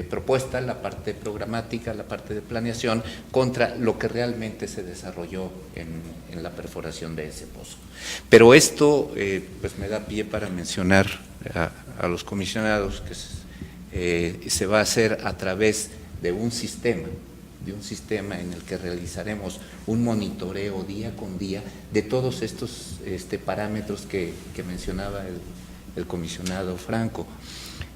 propuesta, la parte programática, la parte de planeación contra lo que realmente se desarrolló en la perforación de ese pozo. Pero esto pues me da pie para mencionar a los comisionados que se va a hacer a través de un sistema en el que realizaremos un monitoreo día con día de todos estos parámetros que mencionaba el comisionado Franco.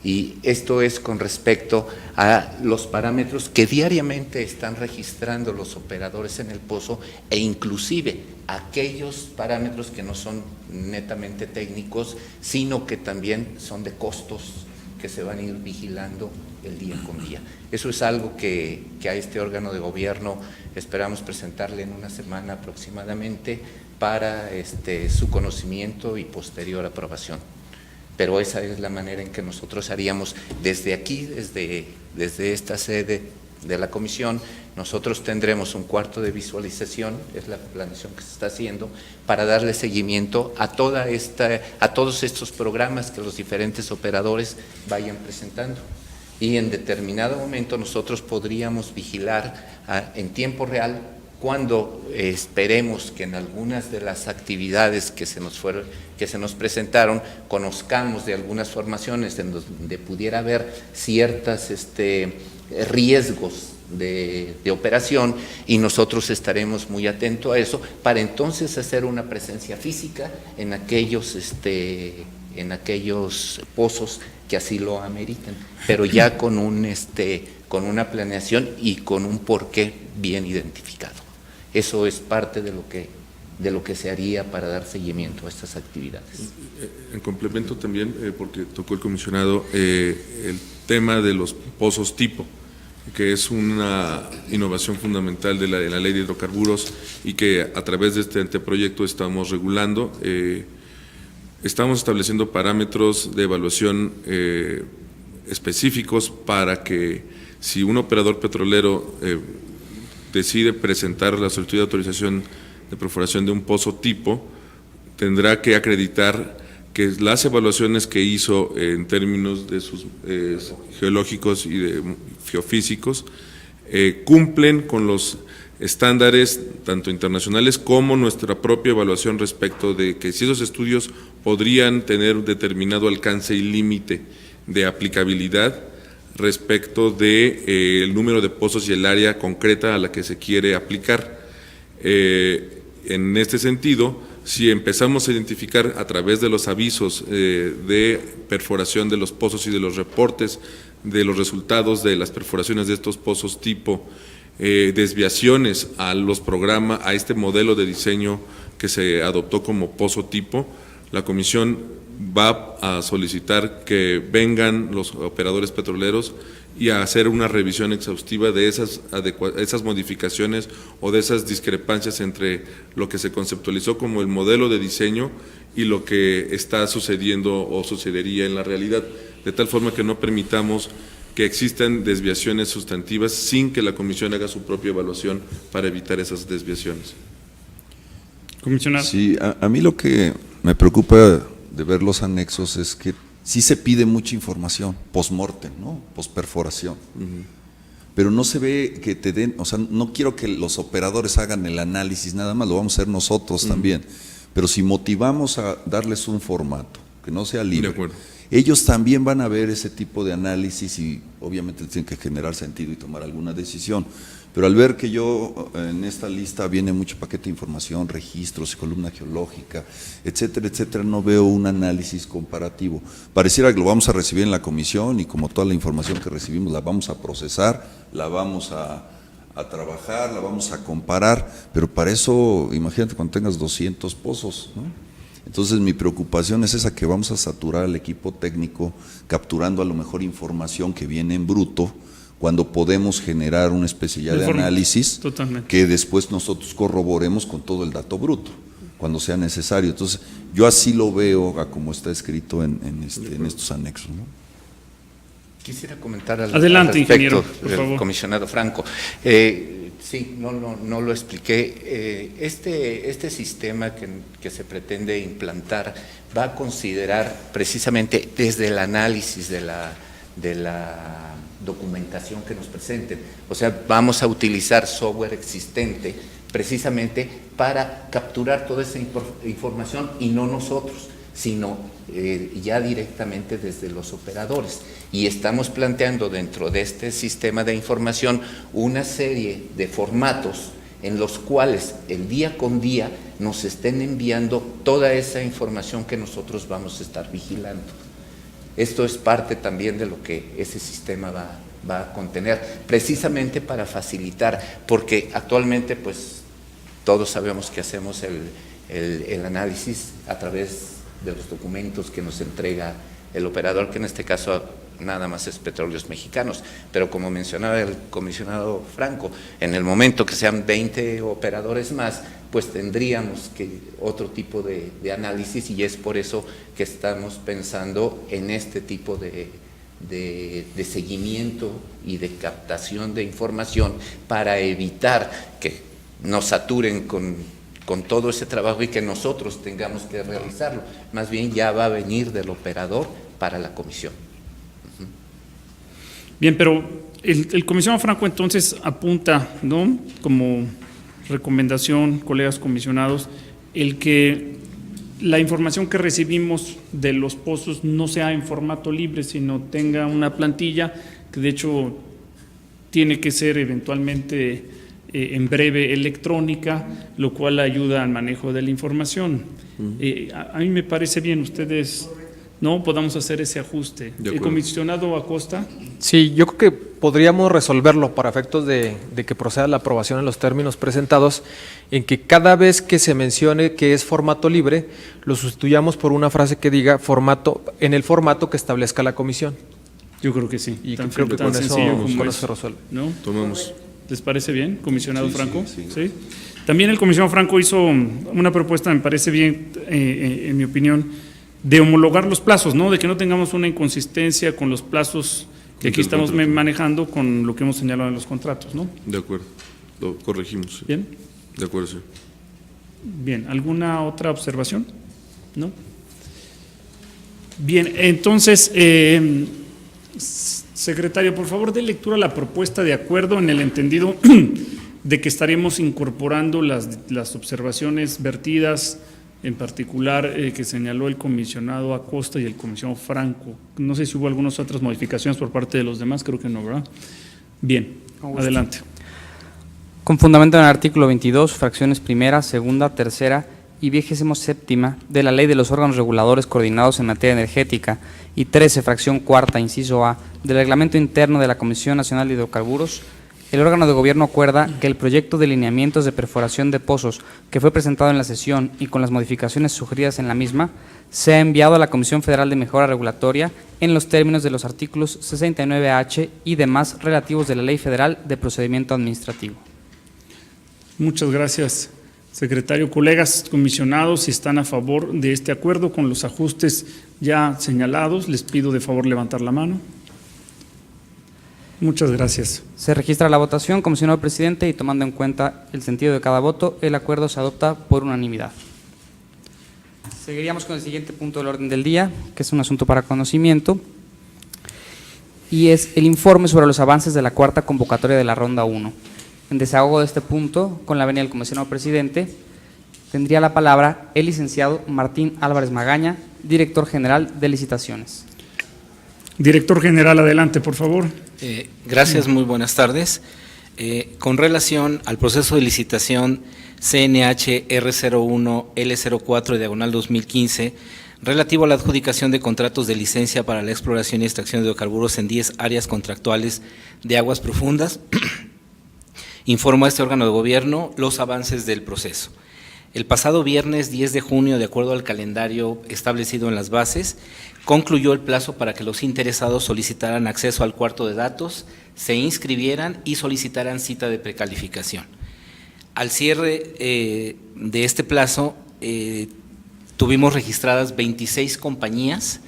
Y esto es con respecto a los parámetros que diariamente están registrando los operadores en el pozo, e inclusive aquellos parámetros que no son netamente técnicos, sino que también son de costos que se van a ir vigilando el día con día. Eso es algo que a este órgano de gobierno esperamos presentarle en una semana aproximadamente para su conocimiento y posterior aprobación. Pero esa es la manera en que nosotros haríamos desde aquí, desde esta sede de la comisión. Nosotros tendremos un cuarto de visualización, es la planeación que se está haciendo, para darle seguimiento a todos estos programas que los diferentes operadores vayan presentando. Y en determinado momento nosotros podríamos vigilar en tiempo real cuando esperemos que en algunas de las actividades que se nos presentaron conozcamos de algunas formaciones en donde pudiera haber ciertos riesgos de operación, y nosotros estaremos muy atentos a eso para entonces hacer una presencia física en aquellos pozos que así lo ameriten, pero ya con una planeación y con un porqué bien identificado. Eso es parte de lo que se haría para dar seguimiento a estas actividades. En complemento también, porque tocó el comisionado, el tema de los pozos tipo, que es una innovación fundamental de la Ley de Hidrocarburos y que a través de este anteproyecto estamos regulando. Estamos estableciendo parámetros de evaluación específicos para que si un operador petrolero decide presentar la solicitud de autorización de perforación de un pozo tipo, tendrá que acreditar que las evaluaciones que hizo en términos de sus geológicos y de geofísicos cumplen con los estándares tanto internacionales como nuestra propia evaluación respecto de que si esos estudios podrían tener determinado alcance y límite de aplicabilidad respecto de el número de pozos y el área concreta a la que se quiere aplicar. En este sentido, si empezamos a identificar a través de los avisos de perforación de los pozos y de los reportes de los resultados de las perforaciones de estos pozos tipo, desviaciones a los programas, a este modelo de diseño que se adoptó como pozo tipo, la comisión va a solicitar que vengan los operadores petroleros y a hacer una revisión exhaustiva de esas modificaciones o de esas discrepancias entre lo que se conceptualizó como el modelo de diseño y lo que está sucediendo o sucedería en la realidad, de tal forma que no permitamos que existan desviaciones sustantivas sin que la comisión haga su propia evaluación para evitar esas desviaciones. Comisionado. Sí, a mí lo que me preocupa de ver los anexos es que sí se pide mucha información, post-mortem, ¿no? Post-perforación. Pero no se ve que te den, o sea, no quiero que los operadores hagan el análisis nada más, lo vamos a hacer nosotros también. Pero si motivamos a darles un formato, que no sea libre, De acuerdo. ellos también van a ver ese tipo de análisis y obviamente tienen que generar sentido y tomar alguna decisión. Pero al ver que yo en esta lista viene mucho paquete de información, registros, columna geológica, etcétera, etcétera, no veo un análisis comparativo. Pareciera que lo vamos a recibir en la comisión y como toda la información que recibimos la vamos a procesar, la vamos a trabajar, la vamos a comparar, pero para eso, imagínate cuando tengas 200 pozos, ¿no? Entonces mi preocupación es esa, que vamos a saturar al equipo técnico capturando a lo mejor información que viene en bruto, cuando podemos generar una especie ya de análisis que después nosotros corroboremos con todo el dato bruto, cuando sea necesario. Entonces, yo así lo veo como está escrito en estos anexos, ¿no? Quisiera comentar al Adelante, respecto, ingeniero, por favor. Comisionado Franco. Sí, no lo expliqué. Este sistema que se pretende implantar va a considerar precisamente desde el análisis de la documentación que nos presenten. O sea, vamos a utilizar software existente precisamente para capturar toda esa información y no nosotros, sino ya directamente desde los operadores. Y estamos planteando dentro de este sistema de información una serie de formatos en los cuales el día con día nos estén enviando toda esa información que nosotros vamos a estar vigilando. Esto es parte también de lo que ese sistema va a contener, precisamente para facilitar, porque actualmente pues todos sabemos que hacemos el análisis a través de los documentos que nos entrega el operador, que en este caso nada más es Petróleos Mexicanos, pero como mencionaba el comisionado Franco, en el momento que sean 20 operadores más, pues tendríamos otro tipo de análisis, y es por eso que estamos pensando en este tipo de seguimiento y de captación de información para evitar que nos saturen con todo ese trabajo y que nosotros tengamos que realizarlo. Más bien ya va a venir del operador para la comisión. Bien, pero el comisionado Franco entonces apunta, ¿no?, como recomendación, colegas comisionados, el que la información que recibimos de los pozos no sea en formato libre, sino tenga una plantilla que de hecho tiene que ser eventualmente en breve electrónica, lo cual ayuda al manejo de la información. A mí me parece bien, ustedes no podamos hacer ese ajuste. ¿El comisionado Acosta? Sí, yo creo que podríamos resolverlo para efectos de que proceda la aprobación en los términos presentados, en que cada vez que se mencione que es formato libre, lo sustituyamos por una frase que diga en el formato que establezca la comisión. Yo creo que sí. Y creo que con eso se resuelve. ¿No? Tomamos. ¿Les parece bien, comisionado Franco? Sí. También el comisionado Franco hizo una propuesta, me parece bien, en mi opinión, de homologar los plazos, ¿no?, de que no tengamos una inconsistencia con los plazos que aquí estamos manejando con lo que hemos señalado en los contratos, ¿no? De acuerdo, lo corregimos. Sí. ¿Bien? De acuerdo, sí. Bien, ¿alguna otra observación? ¿No? Bien, entonces, secretario, por favor, dé lectura a la propuesta de acuerdo en el entendido de que estaremos incorporando las observaciones vertidas, en particular que señaló el comisionado Acosta y el comisionado Franco. No sé si hubo algunas otras modificaciones por parte de los demás, creo que no, ¿verdad? Bien, adelante. Con fundamento en el artículo 22, fracciones primera, segunda, tercera y 27ª de la Ley de los órganos reguladores coordinados en materia energética y 13, fracción cuarta, inciso A, del Reglamento Interno de la Comisión Nacional de Hidrocarburos, el órgano de gobierno acuerda que el proyecto de lineamientos de perforación de pozos que fue presentado en la sesión y con las modificaciones sugeridas en la misma, sea enviado a la Comisión Federal de Mejora Regulatoria en los términos de los artículos 69H y demás relativos de la Ley Federal de Procedimiento Administrativo. Muchas gracias, secretario. Colegas comisionados, si están a favor de este acuerdo con los ajustes ya señalados, les pido de favor levantar la mano. Muchas gracias. Se registra la votación, comisionado presidente, y tomando en cuenta el sentido de cada voto, el acuerdo se adopta por unanimidad. Seguiríamos con el siguiente punto del orden del día, que es un asunto para conocimiento, y es el informe sobre los avances de la cuarta convocatoria de la Ronda 1. En desahogo de este punto, con la venia del comisionado presidente, tendría la palabra el licenciado Martín Álvarez Magaña, director general de licitaciones. Director general, adelante, por favor. Gracias, muy buenas tardes. Con relación al proceso de licitación CNH R01 L04 diagonal 2015, relativo a la adjudicación de contratos de licencia para la exploración y extracción de hidrocarburos en 10 áreas contractuales de aguas profundas, informó a este órgano de gobierno los avances del proceso. El pasado viernes 10 de junio, de acuerdo al calendario establecido en las bases, concluyó el plazo para que los interesados solicitaran acceso al cuarto de datos, se inscribieran y solicitaran cita de precalificación. Al cierre de este plazo, tuvimos registradas 26 compañías,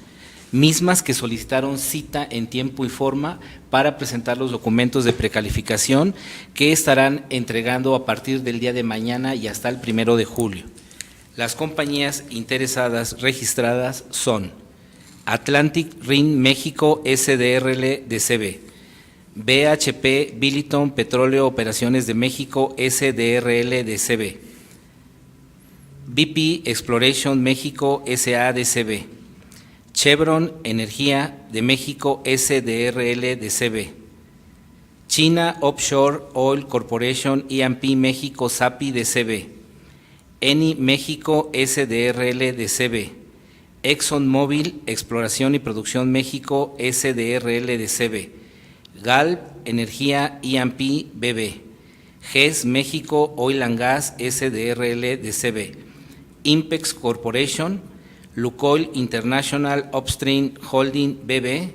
mismas que solicitaron cita en tiempo y forma para presentar los documentos de precalificación que estarán entregando a partir del día de mañana y hasta el 1 de julio. Las compañías interesadas registradas son Atlantic Rim México SDRL DCB, BHP Billiton Petróleo Operaciones de México SDRL DCB, BP Exploration México SADCB, Chevron Energía de México SDRL DCB, China Offshore Oil Corporation E&P México SAPI DCB, Eni México SDRL DCB, ExxonMobil Exploración y Producción México SDRL DCB, Galp Energía E&P BB, GES México Oil and Gas SDRL DCB, Impex Corporation, Lukoil International Upstream Holding BB,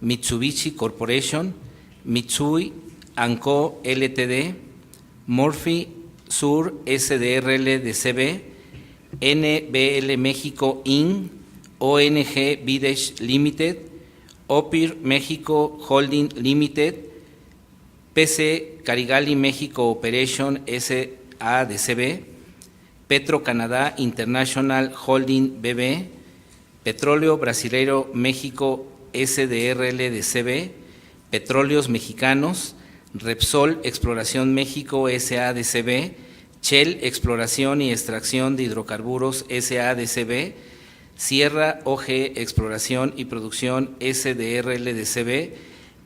Mitsubishi Corporation, Mitsui & Co. Ltd, Murphy Sur SDRL DCB, NBL México Inc., ONG Videsh Limited, Opir México Holding Limited, PC Carigali México Operation SADCB, Petro Canadá International Holding BB, Petróleo Brasileiro México SDRL DCB, Petróleos Mexicanos, Repsol Exploración México SADCB, Shell Exploración y Extracción de Hidrocarburos SADCB, Sierra OG Exploración y Producción SDRL DCB,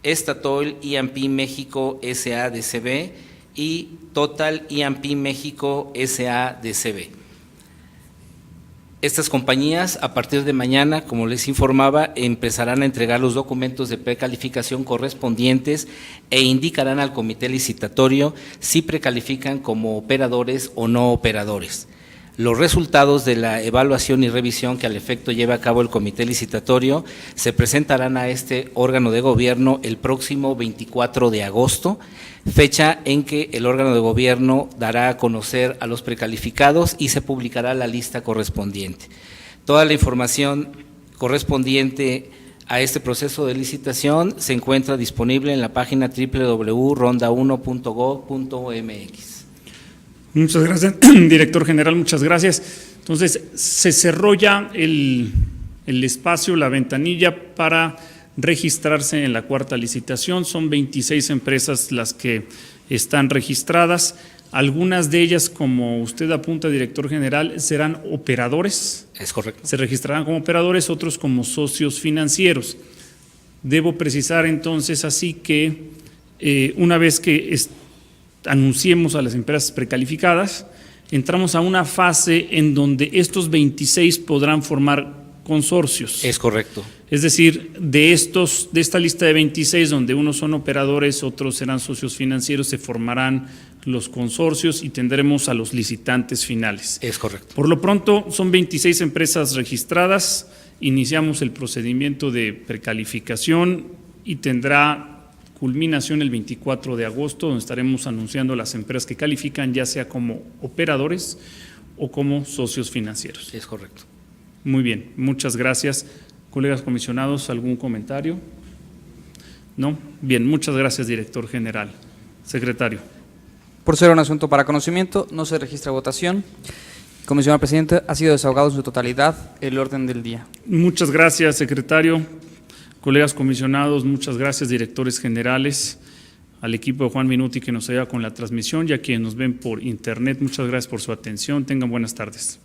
Statoil E&P México SADCB y Total E&P México SADCB. Estas compañías, a partir de mañana, como les informaba, empezarán a entregar los documentos de precalificación correspondientes e indicarán al comité licitatorio si precalifican como operadores o no operadores. Los resultados de la evaluación y revisión que al efecto lleva a cabo el comité licitatorio se presentarán a este órgano de gobierno el próximo 24 de agosto, fecha en que el órgano de gobierno dará a conocer a los precalificados y se publicará la lista correspondiente. Toda la información correspondiente a este proceso de licitación se encuentra disponible en la página www.ronda1.gov.mx. Muchas gracias, director general, muchas gracias. Entonces, se cerró ya el espacio, la ventanilla para registrarse en la cuarta licitación. Son 26 empresas las que están registradas. Algunas de ellas, como usted apunta, director general, serán operadores. Es correcto. Se registrarán como operadores, otros como socios financieros. Debo precisar entonces así que una vez que anunciemos a las empresas precalificadas, entramos a una fase en donde estos 26 podrán formar consorcios. Es correcto. Es decir, de esta lista de 26, donde unos son operadores, otros serán socios financieros, se formarán los consorcios y tendremos a los licitantes finales. Es correcto. Por lo pronto, son 26 empresas registradas, iniciamos el procedimiento de precalificación y tendrá culminación el 24 de agosto, donde estaremos anunciando las empresas que califican, ya sea como operadores o como socios financieros. Es correcto. Muy bien, muchas gracias. Colegas comisionados, ¿algún comentario? ¿No? Bien, muchas gracias, director general. Secretario. Por ser un asunto para conocimiento, no se registra votación. Comisionado presidente, ha sido desahogado en su totalidad el orden del día. Muchas gracias, secretario. Colegas comisionados, muchas gracias, directores generales, al equipo de Juan Minuti que nos ayuda con la transmisión y a quienes nos ven por internet, muchas gracias por su atención. Tengan buenas tardes.